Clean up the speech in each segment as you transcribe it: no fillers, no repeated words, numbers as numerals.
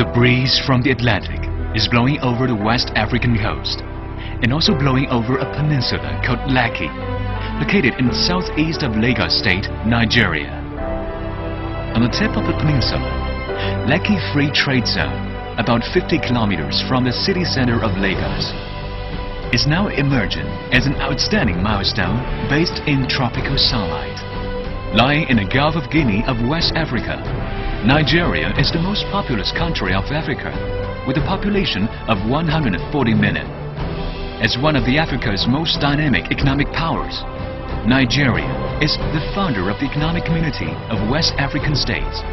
The breeze from the Atlantic is blowing over the West African coast and also blowing over a peninsula called Lekki, located in southeast of Lagos State, Nigeria. On the tip of the peninsula, Lekki Free Trade Zone, about 50 kilometers from the city center of Lagos, is now emerging as an outstanding milestone based in tropical sunlight. Lying in the Gulf of Guinea of West Africa, Nigeria is the most populous country of Africa, with a population of 140 million. As one of Africa's most dynamic economic powers, Nigeria is the founder of the Economic Community of West African States,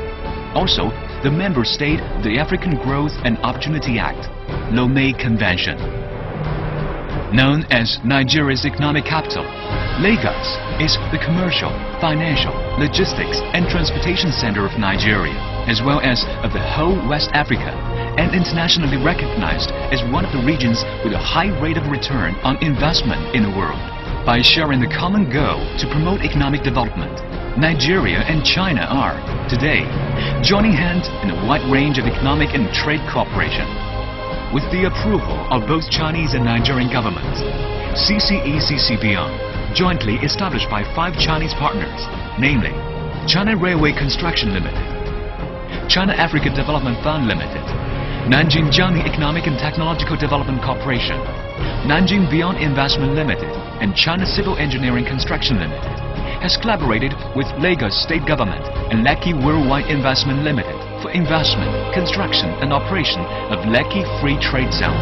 also the member state of the African Growth and Opportunity Act, Lomé Convention. Known as Nigeria's economic capital, Lagos is the commercial, financial, logistics and transportation center of Nigeria, as well as of the whole West Africa, and internationally recognized as one of the regions with a high rate of return on investment in the world. By sharing the common goal to promote economic development, Nigeria and China are, today, joining hands in a wide range of economic and trade cooperation. With the approval of both Chinese and Nigerian governments, CCE-CCBeyond, jointly established by 5 Chinese partners, namely China Railway Construction Limited, China Africa Development Fund Limited, Nanjing Jiangning Economic and Technological Development Corporation, Nanjing Beyond Investment Limited, and China Civil Engineering Construction Limited, has collaborated with Lagos State Government and Lekki Worldwide Investment Limited for investment, construction and operation of Lekki Free Trade Zone.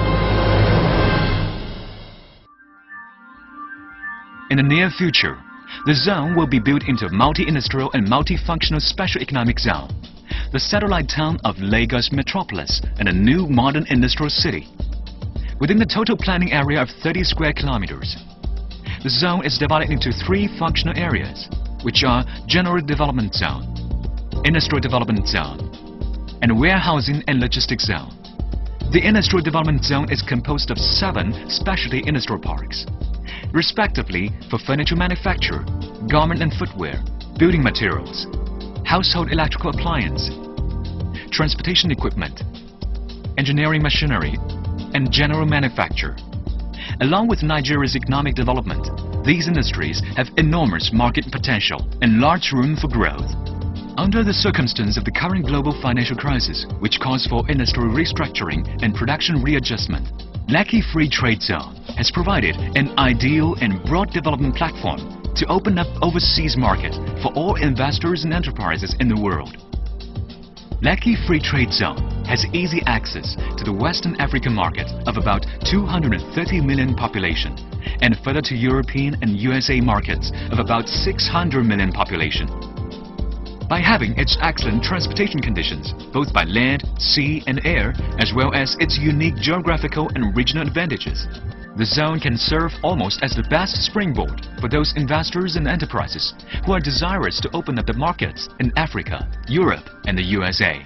In the near future, the zone will be built into a multi-industrial and multifunctional special economic zone, the satellite town of Lagos Metropolis and a new modern industrial city. Within the total planning area of 30 square kilometers, the zone is divided into 3 functional areas, which are General Development Zone, Industrial Development Zone, and Warehousing and Logistics Zone. The Industrial Development Zone is composed of 7 specialty industrial parks, respectively for furniture manufacture, garment and footwear, building materials, household electrical appliance, transportation equipment, engineering machinery, and general manufacture. Along with Nigeria's economic development, these industries have enormous market potential and large room for growth. Under the circumstance of the current global financial crisis, which calls for industrial restructuring and production readjustment, Lekki Free Trade Zone has provided an ideal and broad development platform to open up overseas market for all investors and enterprises in the world. Lekki Free Trade Zone has easy access to the Western African market of about 230 million population and further to European and USA markets of about 600 million population. By having its excellent transportation conditions, both by land, sea and air, as well as its unique geographical and regional advantages, the zone can serve almost as the best springboard for those investors and enterprises who are desirous to open up the markets in Africa, Europe and the USA.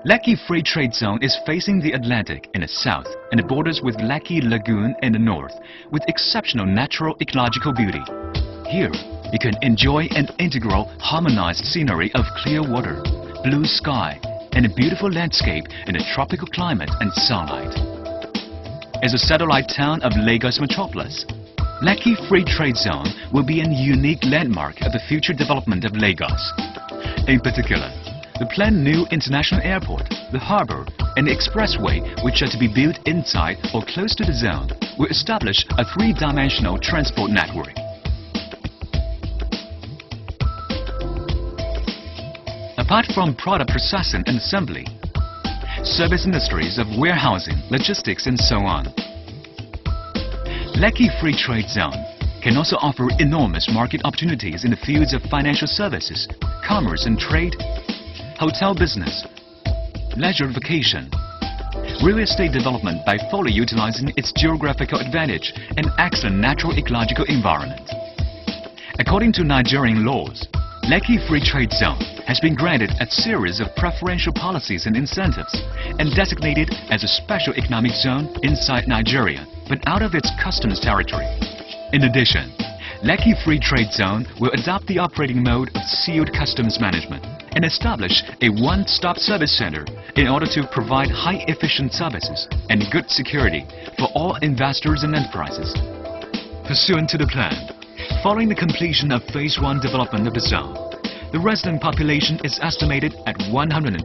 Lekki Free Trade Zone is facing the Atlantic in the south and it borders with Lekki Lagoon in the north with exceptional natural ecological beauty. Here, you can enjoy an integral harmonized scenery of clear water, blue sky, and a beautiful landscape in a tropical climate and sunlight. As a satellite town of Lagos Metropolis, Lekki Free Trade Zone will be a unique landmark of the future development of Lagos. In particular, the planned new international airport, the harbour, and the expressway, which are to be built inside or close to the zone, will establish a 3-dimensional transport network. Apart from product processing and assembly, service industries of warehousing, logistics and so on, Lekki Free Trade Zone can also offer enormous market opportunities in the fields of financial services, commerce and trade, hotel business, leisure vacation, real estate development by fully utilizing its geographical advantage and excellent natural ecological environment. According to Nigerian laws, Lekki Free Trade Zone has been granted a series of preferential policies and incentives and designated as a special economic zone inside Nigeria, but out of its customs territory. In addition, Lekki Free Trade Zone will adopt the operating mode of sealed customs management and establish a one-stop service center in order to provide high-efficient services and good security for all investors and enterprises. Pursuant to the plan, following the completion of Phase 1 development of the zone, the resident population is estimated at 110,000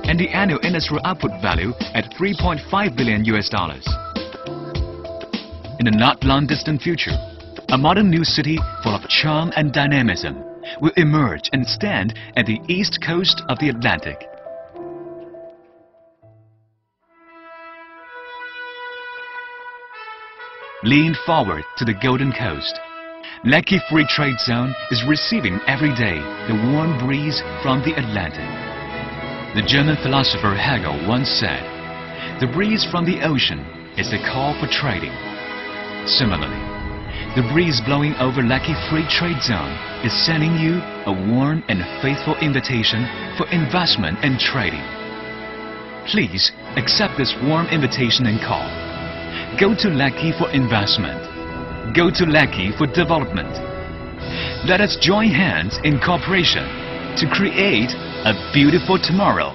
and the annual industrial output value at $3.5 billion. In the not long distant future, a modern new city full of charm and dynamism will emerge and stand at the east coast of the Atlantic. Lean forward to the Golden Coast, Lekki Free Trade Zone is receiving every day the warm breeze from the Atlantic. The German philosopher Hegel once said, "The breeze from the ocean is the call for trading." Similarly, the breeze blowing over Lekki Free Trade Zone is sending you a warm and faithful invitation for investment and trading. Please accept this warm invitation and call. Go to Lekki for investment. Go to Lekki for development. Let us join hands in cooperation to create a beautiful tomorrow.